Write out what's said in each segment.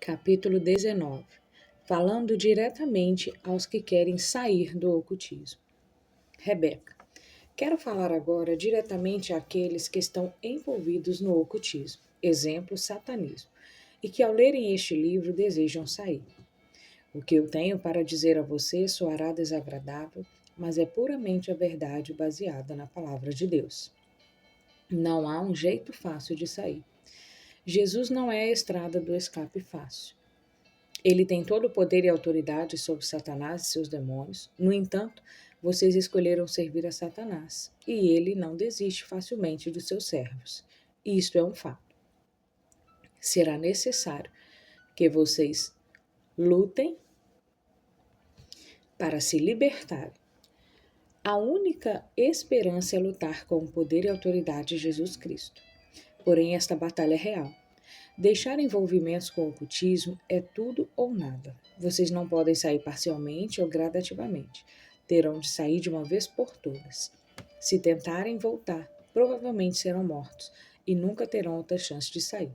Capítulo 19. Falando diretamente aos que querem sair do ocultismo. Rebeca. Quero falar agora diretamente àqueles que estão envolvidos no ocultismo, exemplo, satanismo, e que ao lerem este livro desejam sair. O que eu tenho para dizer a você soará desagradável, mas é puramente a verdade baseada na palavra de Deus. Não há um jeito fácil de sair. Jesus não é a estrada do escape fácil. Ele tem todo o poder e autoridade sobre Satanás e seus demônios. No entanto, vocês escolheram servir a Satanás, e ele não desiste facilmente dos seus servos. Isto é um fato. Será necessário que vocês lutem para se libertarem. A única esperança é lutar com o poder e autoridade de Jesus Cristo. Porém, esta batalha é real. Deixar envolvimentos com o ocultismo é tudo ou nada. Vocês não podem sair parcialmente ou gradativamente. Terão de sair de uma vez por todas. Se tentarem voltar, provavelmente serão mortos e nunca terão outra chance de sair.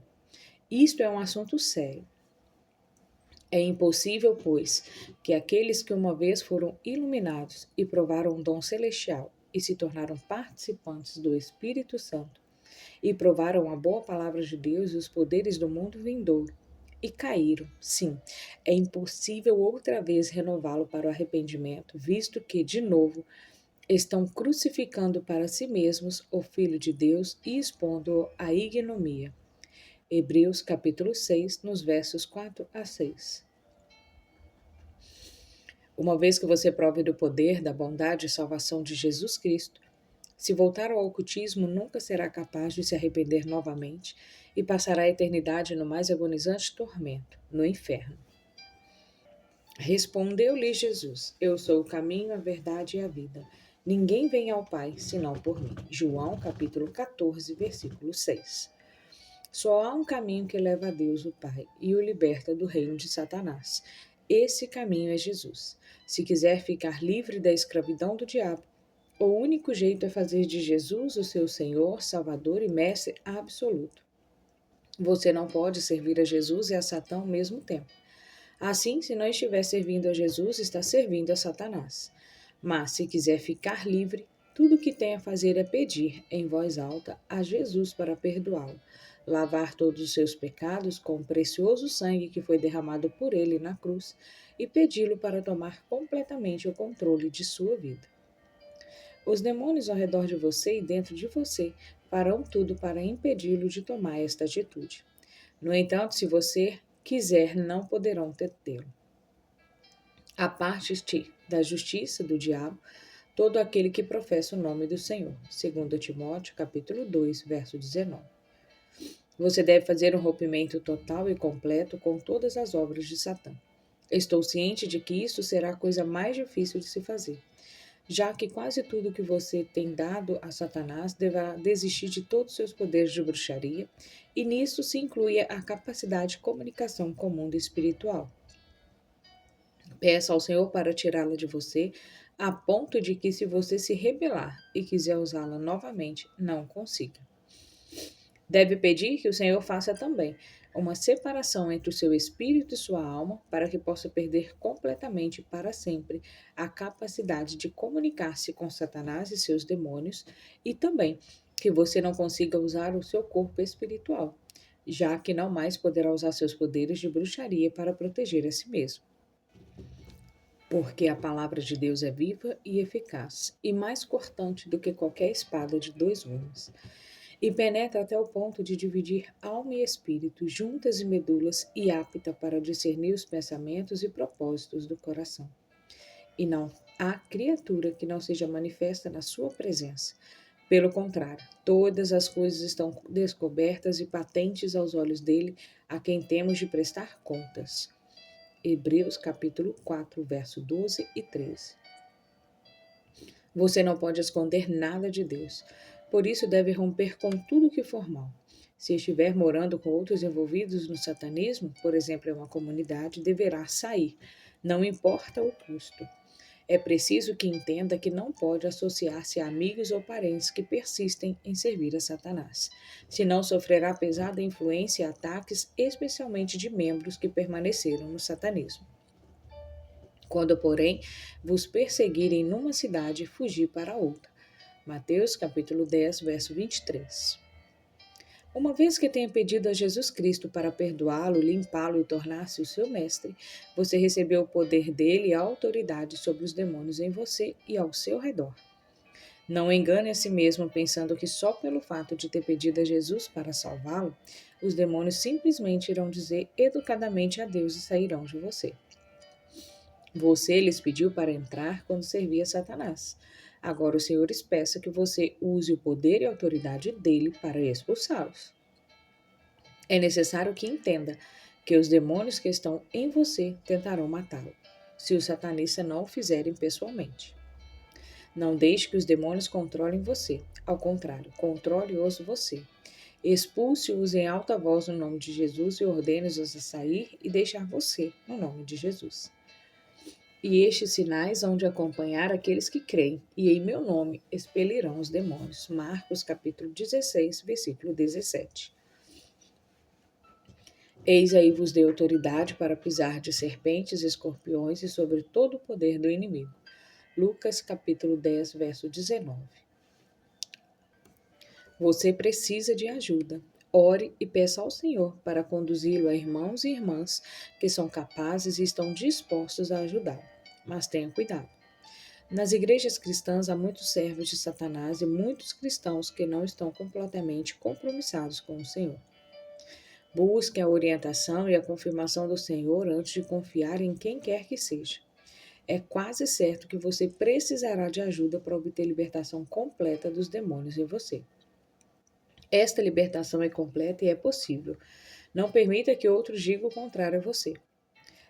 Isto é um assunto sério. É impossível, pois, que aqueles que uma vez foram iluminados e provaram um dom celestial e se tornaram participantes do Espírito Santo e provaram a boa palavra de Deus e os poderes do mundo vindouro, e caíram. Sim, é impossível outra vez renová-lo para o arrependimento, visto que, de novo, estão crucificando para si mesmos o Filho de Deus e expondo-o à ignomia. Hebreus capítulo 6, nos versos 4 a 6. Uma vez que você prove do poder, da bondade e salvação de Jesus Cristo, se voltar ao ocultismo, nunca será capaz de se arrepender novamente e passará a eternidade no mais agonizante tormento, no inferno. Respondeu-lhe Jesus: Eu sou o caminho, a verdade e a vida. Ninguém vem ao Pai senão por mim. João, capítulo 14, versículo 6. Só há um caminho que leva a Deus, o Pai, e o liberta do reino de Satanás. Esse caminho é Jesus. Se quiser ficar livre da escravidão do diabo, o único jeito é fazer de Jesus o seu Senhor, Salvador e Mestre absoluto. Você não pode servir a Jesus e a Satã ao mesmo tempo. Assim, se não estiver servindo a Jesus, está servindo a Satanás. Mas, se quiser ficar livre, tudo o que tem a fazer é pedir, em voz alta, a Jesus para perdoá-lo, lavar todos os seus pecados com o precioso sangue que foi derramado por ele na cruz e pedi-lo para tomar completamente o controle de sua vida. Os demônios ao redor de você e dentro de você farão tudo para impedi-lo de tomar esta atitude. No entanto, se você quiser, não poderão detê-lo. Aparte-te da justiça do diabo, todo aquele que professa o nome do Senhor. 2 Timóteo, capítulo 2, verso 19. Você deve fazer um rompimento total e completo com todas as obras de Satã. Estou ciente de que isso será a coisa mais difícil de se fazer, já que quase tudo que você tem dado a Satanás deverá desistir de todos os seus poderes de bruxaria, e nisso se inclui a capacidade de comunicação com o mundo espiritual. Peça ao Senhor para tirá-la de você, a ponto de que, se você se rebelar e quiser usá-la novamente, não consiga. Deve pedir que o Senhor faça também uma separação entre o seu espírito e sua alma, para que possa perder completamente para sempre a capacidade de comunicar-se com Satanás e seus demônios, e também que você não consiga usar o seu corpo espiritual, já que não mais poderá usar seus poderes de bruxaria para proteger a si mesmo. Porque a palavra de Deus é viva e eficaz, e mais cortante do que qualquer espada de 2 gumes, e penetra até o ponto de dividir alma e espírito, juntas e medulas, e apta para discernir os pensamentos e propósitos do coração. E não há criatura que não seja manifesta na sua presença. Pelo contrário, todas as coisas estão descobertas e patentes aos olhos dele, a quem temos de prestar contas. Hebreus capítulo 4, verso 12 e 13. Você não pode esconder nada de Deus. Por isso deve romper com tudo que for mal. Se estiver morando com outros envolvidos no satanismo, por exemplo, em uma comunidade, deverá sair, não importa o custo. É preciso que entenda que não pode associar-se a amigos ou parentes que persistem em servir a Satanás, senão sofrerá pesada influência e ataques, especialmente de membros que permaneceram no satanismo. Quando, porém, vos perseguirem numa cidade, fugi para outra. Mateus capítulo 10, verso 23. Uma vez que tenha pedido a Jesus Cristo para perdoá-lo, limpá-lo e tornar-se o seu mestre, você recebeu o poder dele e a autoridade sobre os demônios em você e ao seu redor. Não engane a si mesmo pensando que só pelo fato de ter pedido a Jesus para salvá-lo, os demônios simplesmente irão dizer educadamente adeus e sairão de você. Você lhes pediu para entrar quando servia Satanás. Agora o Senhor espera que você use o poder e a autoridade dele para expulsá-los. É necessário que entenda que os demônios que estão em você tentarão matá-lo, se os satanistas não o fizerem pessoalmente. Não deixe que os demônios controlem você. Ao contrário, controle-os você. Expulse-os em alta voz no nome de Jesus e ordene-os a sair e deixar você no nome de Jesus. E estes sinais hão de acompanhar aqueles que creem, e em meu nome expelirão os demônios. Marcos capítulo 16, versículo 17. Eis aí vos dei autoridade para pisar de serpentes, escorpiões e sobre todo o poder do inimigo. Lucas capítulo 10, verso 19. Você precisa de ajuda. Ore e peça ao Senhor para conduzi-lo a irmãos e irmãs que são capazes e estão dispostos a ajudá-lo. Mas tenha cuidado. Nas igrejas cristãs há muitos servos de Satanás e muitos cristãos que não estão completamente compromissados com o Senhor. Busque a orientação e a confirmação do Senhor antes de confiar em quem quer que seja. É quase certo que você precisará de ajuda para obter libertação completa dos demônios em você. Esta libertação é completa e é possível. Não permita que outros digam o contrário a você.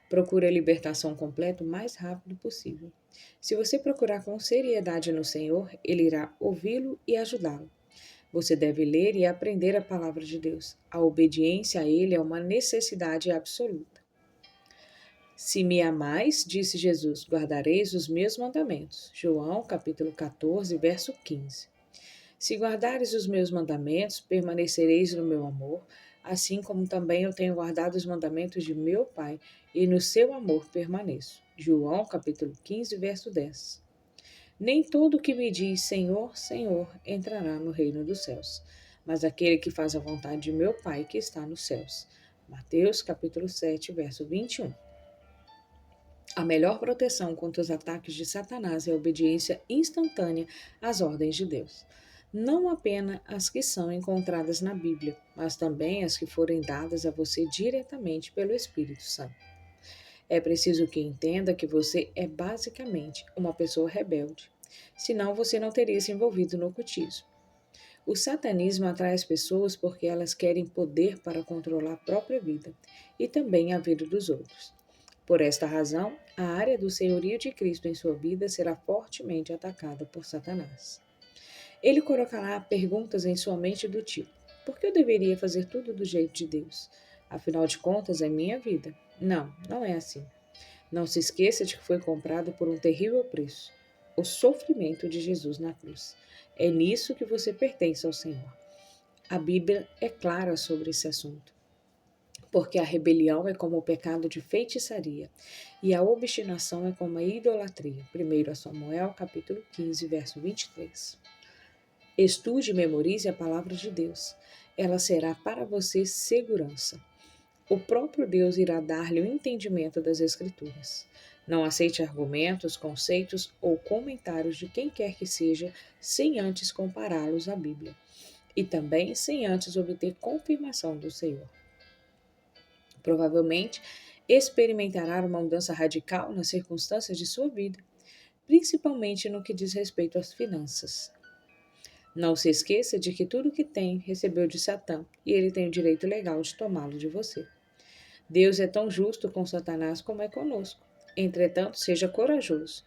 Procure a libertação completa o mais rápido possível. Se você procurar com seriedade no Senhor, Ele irá ouvi-lo e ajudá-lo. Você deve ler e aprender a palavra de Deus. A obediência a Ele é uma necessidade absoluta. Se me amais, disse Jesus, guardareis os meus mandamentos. João capítulo 14, verso 15. Se guardares os meus mandamentos, permanecereis no meu amor, assim como também eu tenho guardado os mandamentos de meu Pai, e no seu amor permaneço. João capítulo 15, verso 10. Nem todo o que me diz Senhor, Senhor entrará no reino dos céus, mas aquele que faz a vontade de meu Pai que está nos céus. Mateus capítulo 7, verso 21. A melhor proteção contra os ataques de Satanás é a obediência instantânea às ordens de Deus. Não apenas as que são encontradas na Bíblia, mas também as que forem dadas a você diretamente pelo Espírito Santo. É preciso que entenda que você é basicamente uma pessoa rebelde, senão você não teria se envolvido no ocultismo. O satanismo atrai as pessoas porque elas querem poder para controlar a própria vida e também a vida dos outros. Por esta razão, a área do senhorio de Cristo em sua vida será fortemente atacada por Satanás. Ele colocará perguntas em sua mente do tipo: por que eu deveria fazer tudo do jeito de Deus? Afinal de contas, é minha vida. Não, não é assim. Não se esqueça de que foi comprado por um terrível preço, o sofrimento de Jesus na cruz. É nisso que você pertence ao Senhor. A Bíblia é clara sobre esse assunto. Porque a rebelião é como o pecado de feitiçaria, e a obstinação é como a idolatria. 1 Samuel, capítulo 15, verso 23. Estude e memorize a palavra de Deus. Ela será para você segurança. O próprio Deus irá dar-lhe o entendimento das Escrituras. Não aceite argumentos, conceitos ou comentários de quem quer que seja sem antes compará-los à Bíblia, e também sem antes obter confirmação do Senhor. Provavelmente experimentará uma mudança radical nas circunstâncias de sua vida, principalmente no que diz respeito às finanças. Não se esqueça de que tudo que tem recebeu de Satã e ele tem o direito legal de tomá-lo de você. Deus é tão justo com Satanás como é conosco. Entretanto, seja corajoso.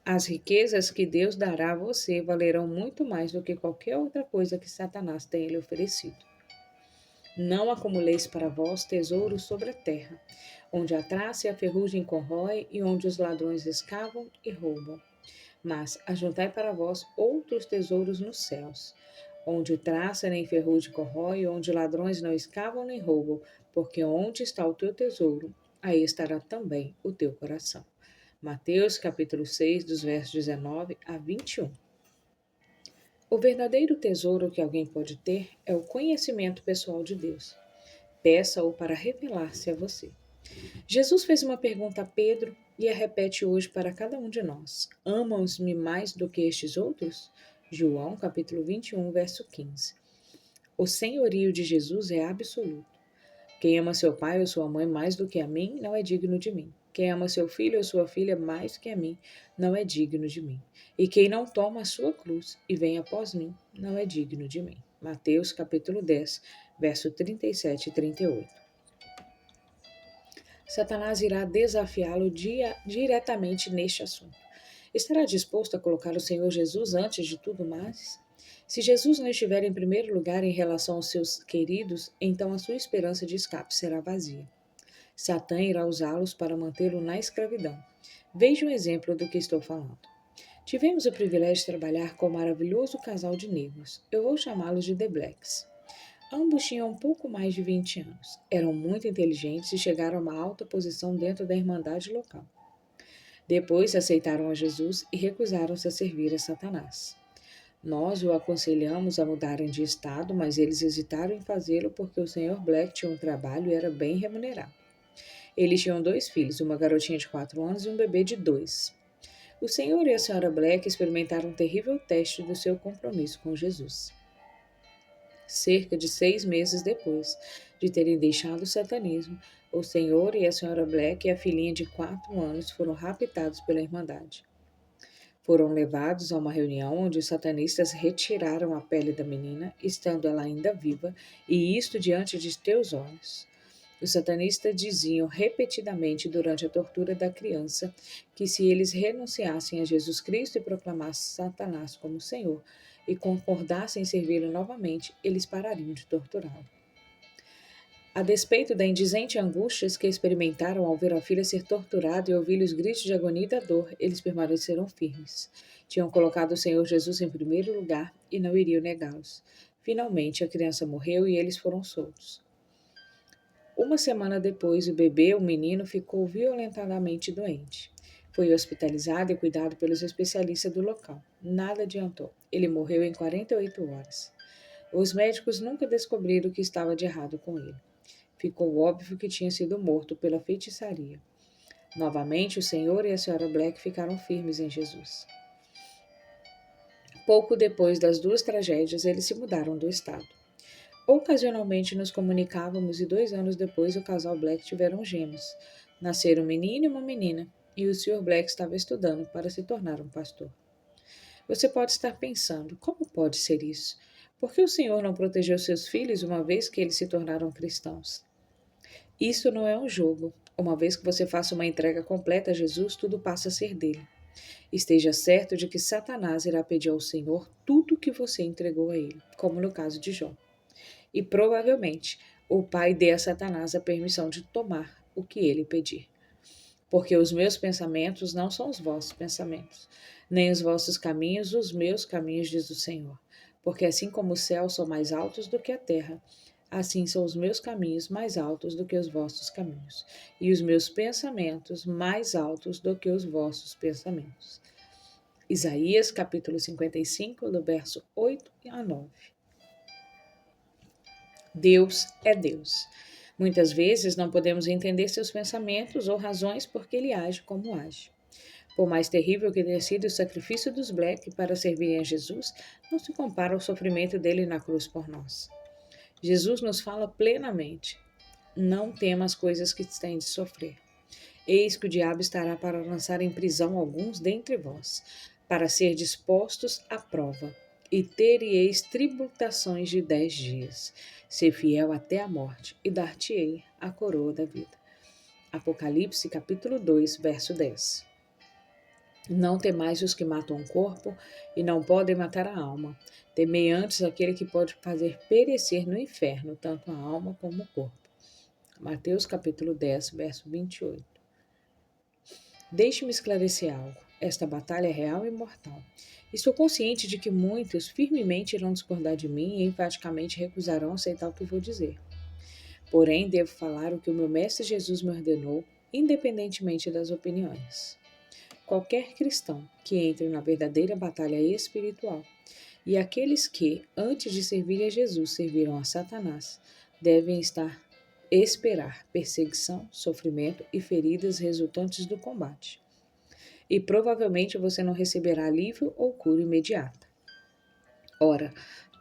As riquezas que Deus dará a você valerão muito mais do que qualquer outra coisa que Satanás tenha lhe oferecido. Não acumuleis para vós tesouros sobre a terra, onde a traça e a ferrugem corrói e onde os ladrões escavam e roubam. Mas ajuntai para vós outros tesouros nos céus, onde traça nem ferrugem corrói, onde ladrões não escavam nem roubam, porque onde está o teu tesouro, aí estará também o teu coração. Mateus capítulo 6, dos versos 19 a 21. O verdadeiro tesouro que alguém pode ter é o conhecimento pessoal de Deus. Peça-o para revelar-se a você. Jesus fez uma pergunta a Pedro e a repete hoje para cada um de nós. Amam-me mais do que estes outros? João capítulo 21, verso 15. O senhorio de Jesus é absoluto. Quem ama seu pai ou sua mãe mais do que a mim, não é digno de mim. Quem ama seu filho ou sua filha mais do que a mim, não é digno de mim. E quem não toma a sua cruz e vem após mim, não é digno de mim. Mateus capítulo 10, verso 37 e 38. Satanás irá desafiá-lo diretamente neste assunto. Estará disposto a colocar o Senhor Jesus antes de tudo mais? Se Jesus não estiver em primeiro lugar em relação aos seus queridos, então a sua esperança de escape será vazia. Satã irá usá-los para mantê-lo na escravidão. Veja um exemplo do que estou falando. Tivemos o privilégio de trabalhar com um maravilhoso casal de negros. Eu vou chamá-los de The Blacks. Ambos tinham um pouco mais de 20 anos. Eram muito inteligentes e chegaram a uma alta posição dentro da irmandade local. Depois aceitaram a Jesus e recusaram-se a servir a Satanás. Nós o aconselhamos a mudarem de estado, mas eles hesitaram em fazê-lo porque o Sr. Black tinha um trabalho e era bem remunerado. Eles tinham 2 filhos, uma garotinha de 4 anos e um bebê de 2. O Sr. e a Sra. Black experimentaram um terrível teste do seu compromisso com Jesus. Cerca de 6 meses depois de terem deixado o satanismo, o Sr. e a Sra. Black e a filhinha de 4 anos foram raptados pela Irmandade. Foram levados a uma reunião onde os satanistas retiraram a pele da menina, estando ela ainda viva, e isto diante de teus olhos. Os satanistas diziam repetidamente durante a tortura da criança que se eles renunciassem a Jesus Cristo e proclamassem Satanás como Senhor e concordassem em servi-lo novamente, eles parariam de torturá-lo. A despeito da indizente angústia que experimentaram ao ver a filha ser torturada e ouvir os gritos de agonia e da dor, eles permaneceram firmes. Tinham colocado o Senhor Jesus em primeiro lugar e não iriam negá-los. Finalmente, a criança morreu e eles foram soltos. Uma semana depois, o bebê, o menino, ficou violentamente doente. Foi hospitalizado e cuidado pelos especialistas do local. Nada adiantou. Ele morreu em 48 horas. Os médicos nunca descobriram o que estava de errado com ele. Ficou óbvio que tinha sido morto pela feitiçaria. Novamente, o Senhor e a Sra. Black ficaram firmes em Jesus. Pouco depois das 2 tragédias, eles se mudaram do estado. Ocasionalmente nos comunicávamos e 2 anos depois o casal Black tiveram gêmeos. Nasceram um menino e uma menina, e o Sr. Black estava estudando para se tornar um pastor. Você pode estar pensando, como pode ser isso? Por que o Senhor não protegeu seus filhos uma vez que eles se tornaram cristãos? Isso não é um jogo. Uma vez que você faça uma entrega completa a Jesus, tudo passa a ser dele. Esteja certo de que Satanás irá pedir ao Senhor tudo o que você entregou a ele, como no caso de Jó. E provavelmente o Pai dê a Satanás a permissão de tomar o que ele pedir. Porque os meus pensamentos não são os vossos pensamentos, nem os vossos caminhos os meus caminhos, diz o Senhor. Porque assim como os céus são mais altos do que a terra, assim são os meus caminhos mais altos do que os vossos caminhos, e os meus pensamentos mais altos do que os vossos pensamentos. Isaías capítulo 55, do verso 8 a 9. Deus é Deus. Muitas vezes não podemos entender seus pensamentos ou razões porque ele age como age. Por mais terrível que tenha sido o sacrifício dos Black para servirem a Jesus, não se compara ao sofrimento dele na cruz por nós. Jesus nos fala plenamente: não tema as coisas que têm de sofrer. Eis que o diabo estará para lançar em prisão alguns dentre vós, para ser dispostos à prova, e tereis tribulações de 10 dias. Ser fiel até a morte, e dar-te-ei a coroa da vida. Apocalipse capítulo 2, verso 10. Não temais os que matam o corpo e não podem matar a alma. Temei antes aquele que pode fazer perecer no inferno tanto a alma como o corpo. Mateus capítulo 10, verso 28. Deixe-me esclarecer algo. Esta batalha é real e mortal. Estou consciente de que muitos firmemente irão discordar de mim e enfaticamente recusarão aceitar o que vou dizer. Porém, devo falar o que o meu Mestre Jesus me ordenou, independentemente das opiniões. Qualquer cristão que entre na verdadeira batalha espiritual e aqueles que, antes de servir a Jesus, serviram a Satanás, devem esperar perseguição, sofrimento e feridas resultantes do combate. E provavelmente você não receberá alívio ou cura imediata. Ora,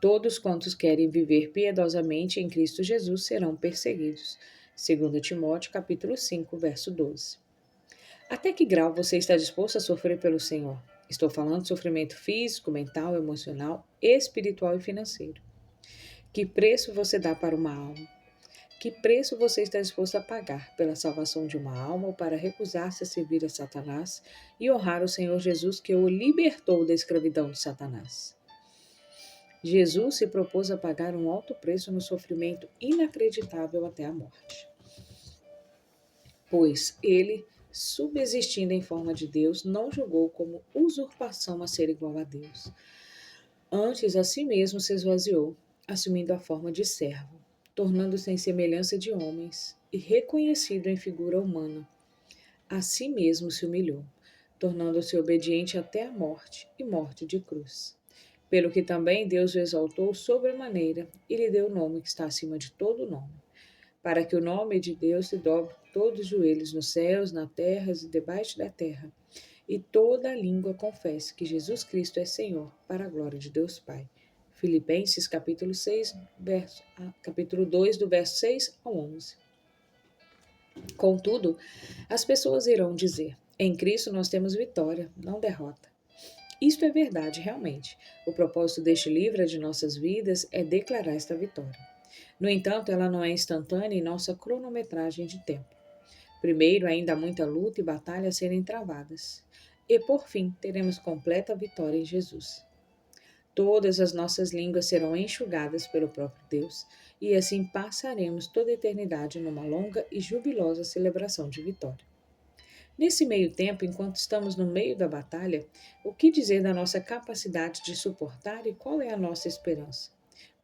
todos quantos querem viver piedosamente em Cristo Jesus serão perseguidos. 2 Timóteo capítulo 5, verso 12. Até que grau você está disposto a sofrer pelo Senhor? Estou falando de sofrimento físico, mental, emocional, espiritual e financeiro. Que preço você dá para uma alma? Que preço você está disposto a pagar pela salvação de uma alma ou para recusar-se a servir a Satanás e honrar o Senhor Jesus que o libertou da escravidão de Satanás? Jesus se propôs a pagar um alto preço no sofrimento inacreditável até a morte. Pois ele, subsistindo em forma de Deus, não julgou como usurpação a ser igual a Deus. Antes, a si mesmo se esvaziou, assumindo a forma de servo, tornando-se em semelhança de homens e reconhecido em figura humana. A si mesmo se humilhou, tornando-se obediente até a morte e morte de cruz. Pelo que também Deus o exaltou sobremaneira e lhe deu o nome que está acima de todo nome, para que o nome de Deus se dobre todos os joelhos nos céus, na terra e debaixo da terra, e toda a língua confesse que Jesus Cristo é Senhor, para a glória de Deus Pai. Filipenses capítulo 6, capítulo 2, do verso 6 ao 11. Contudo, as pessoas irão dizer: em Cristo nós temos vitória, não derrota. Isto é verdade, realmente. O propósito deste livro de nossas vidas é declarar esta vitória. No entanto, ela não é instantânea em nossa cronometragem de tempo. Primeiro, ainda há muita luta e batalha a serem travadas. E, por fim, teremos completa vitória em Jesus. Todas as nossas línguas serão enxugadas pelo próprio Deus, e assim passaremos toda a eternidade numa longa e jubilosa celebração de vitória. Nesse meio tempo, enquanto estamos no meio da batalha, o que dizer da nossa capacidade de suportar e qual é a nossa esperança?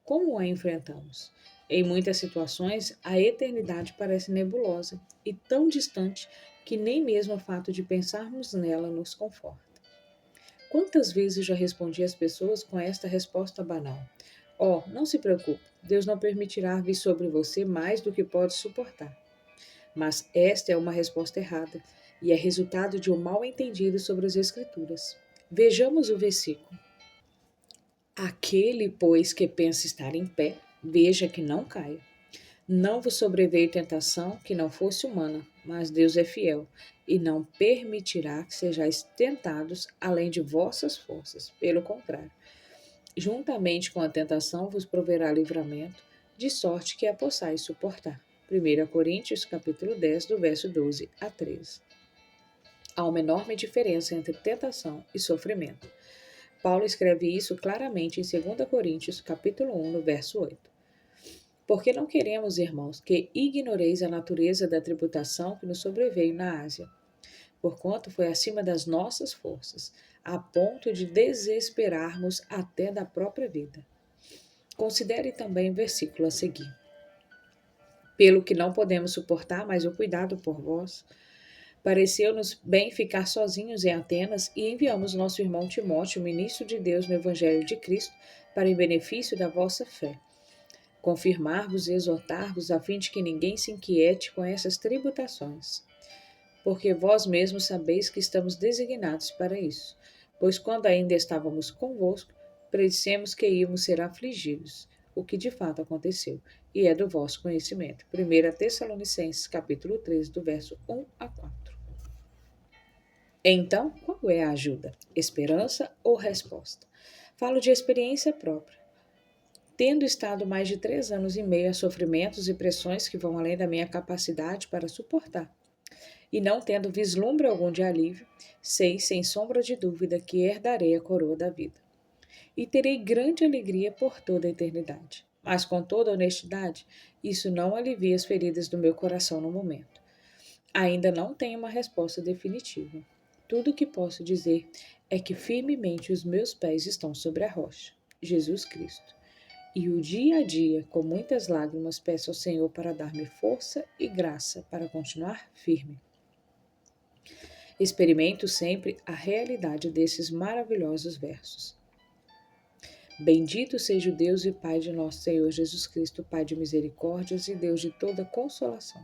Como a enfrentamos? Em muitas situações, a eternidade parece nebulosa e tão distante que nem mesmo o fato de pensarmos nela nos conforta. Quantas vezes já respondi às pessoas com esta resposta banal? Oh, não se preocupe, Deus não permitirá vir sobre você mais do que pode suportar. Mas esta é uma resposta errada e é resultado de um mal entendido sobre as Escrituras. Vejamos o versículo. Aquele, pois, que pensa estar em pé, veja que não caia. Não vos sobreveio tentação que não fosse humana, mas Deus é fiel e não permitirá que sejais tentados além de vossas forças. Pelo contrário, juntamente com a tentação vos proverá livramento, de sorte que a possais suportar. 1 Coríntios capítulo 10, do verso 12 a 13. Há uma enorme diferença entre tentação e sofrimento. Paulo escreve isso claramente em 2 Coríntios capítulo 1, no verso 8. Porque não queremos, irmãos, que ignoreis a natureza da tribulação que nos sobreveio na Ásia, porquanto foi acima das nossas forças, a ponto de desesperarmos até da própria vida. Considere também o versículo a seguir. Pelo que não podemos suportar mais o cuidado por vós, pareceu-nos bem ficar sozinhos em Atenas e enviamos nosso irmão Timóteo, ministro de Deus no Evangelho de Cristo, para em benefício da vossa fé, confirmar-vos e exortar-vos a fim de que ninguém se inquiete com essas tribulações, porque vós mesmos sabeis que estamos designados para isso, pois quando ainda estávamos convosco, predissemos que íamos ser afligidos, o que de fato aconteceu, e é do vosso conhecimento. 1 Tessalonicenses capítulo 3, do verso 1 a 4. Então, qual é a ajuda? Esperança ou resposta? Falo de experiência própria. Tendo estado mais de 3 anos e meio a sofrimentos e pressões que vão além da minha capacidade para suportar. E não tendo vislumbre algum de alívio, sei sem sombra de dúvida que herdarei a coroa da vida. E terei grande alegria por toda a eternidade. Mas com toda honestidade, isso não alivia as feridas do meu coração no momento. Ainda não tenho uma resposta definitiva. Tudo o que posso dizer é que firmemente os meus pés estão sobre a rocha, Jesus Cristo. E o dia a dia, com muitas lágrimas, peço ao Senhor para dar-me força e graça para continuar firme. Experimento sempre a realidade desses maravilhosos versos. Bendito seja o Deus e Pai de nosso Senhor Jesus Cristo, Pai de misericórdias e Deus de toda consolação.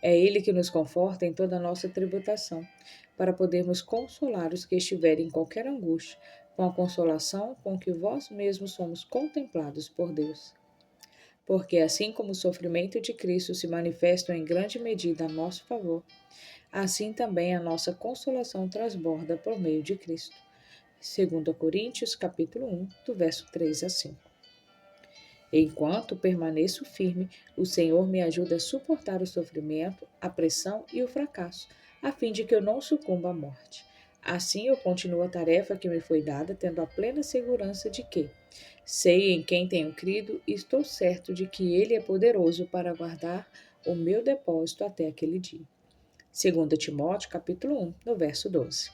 É Ele que nos conforta em toda a nossa tribulação, para podermos consolar os que estiverem em qualquer angústia, com a consolação com que vós mesmos somos contemplados por Deus. Porque assim como o sofrimento de Cristo se manifesta em grande medida a nosso favor, assim também a nossa consolação transborda por meio de Cristo. 2 Coríntios, capítulo 1, do verso 3 a 5. Enquanto permaneço firme, o Senhor me ajuda a suportar o sofrimento, a pressão e o fracasso, a fim de que eu não sucumba à morte. Assim eu continuo a tarefa que me foi dada, tendo a plena segurança de que sei em quem tenho crido e estou certo de que Ele é poderoso para guardar o meu depósito até aquele dia. 2 Timóteo, capítulo 1, no verso 12.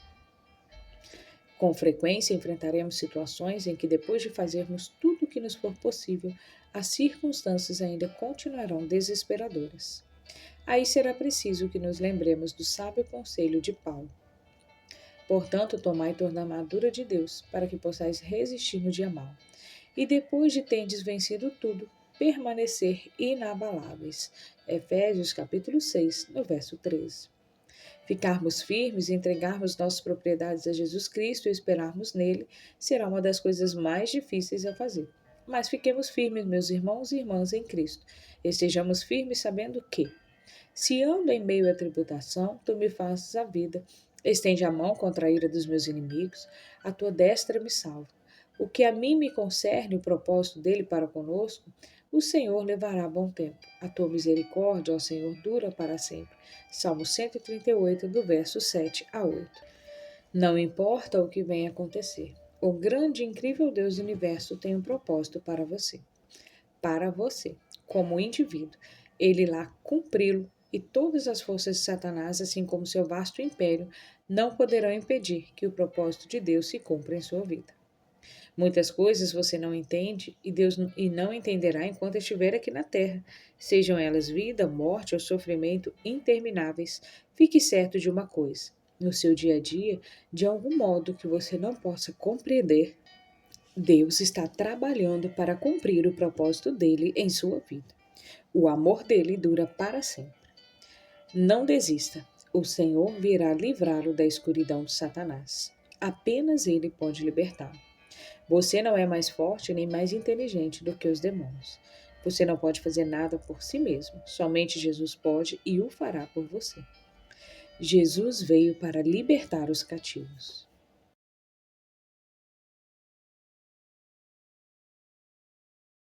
Com frequência enfrentaremos situações em que, depois de fazermos tudo o que nos for possível, as circunstâncias ainda continuarão desesperadoras. Aí será preciso que nos lembremos do sábio conselho de Paulo. Portanto, tomai toda a armadura de Deus, para que possais resistir no dia mau. E depois de tendes vencido tudo, permanecer inabaláveis. Efésios capítulo 6, no verso 13. Ficarmos firmes e entregarmos nossas propriedades a Jesus Cristo e esperarmos nele será uma das coisas mais difíceis a fazer. Mas fiquemos firmes, meus irmãos e irmãs em Cristo. Estejamos firmes sabendo que, se ando em meio à tribulação, tu me fazes a vida. Estende a mão contra a ira dos meus inimigos, a tua destra me salva. O que a mim me concerne, o propósito dele para conosco, o Senhor levará a bom tempo. A tua misericórdia, ó Senhor, dura para sempre. Salmo 138, do verso 7 a 8. Não importa o que venha acontecer, o grande e incrível Deus do universo tem um propósito para você. Para você, como indivíduo, ele irá cumpri-lo e todas as forças de Satanás, assim como seu vasto império, não poderão impedir que o propósito de Deus se cumpra em sua vida. Muitas coisas você não entende e não entenderá enquanto estiver aqui na terra, sejam elas vida, morte ou sofrimento intermináveis. Fique certo de uma coisa: no seu dia a dia, de algum modo que você não possa compreender, Deus está trabalhando para cumprir o propósito dele em sua vida. O amor dele dura para sempre. Não desista. O Senhor virá livrá-lo da escuridão de Satanás. Apenas ele pode libertá-lo. Você não é mais forte nem mais inteligente do que os demônios. Você não pode fazer nada por si mesmo. Somente Jesus pode e o fará por você. Jesus veio para libertar os cativos.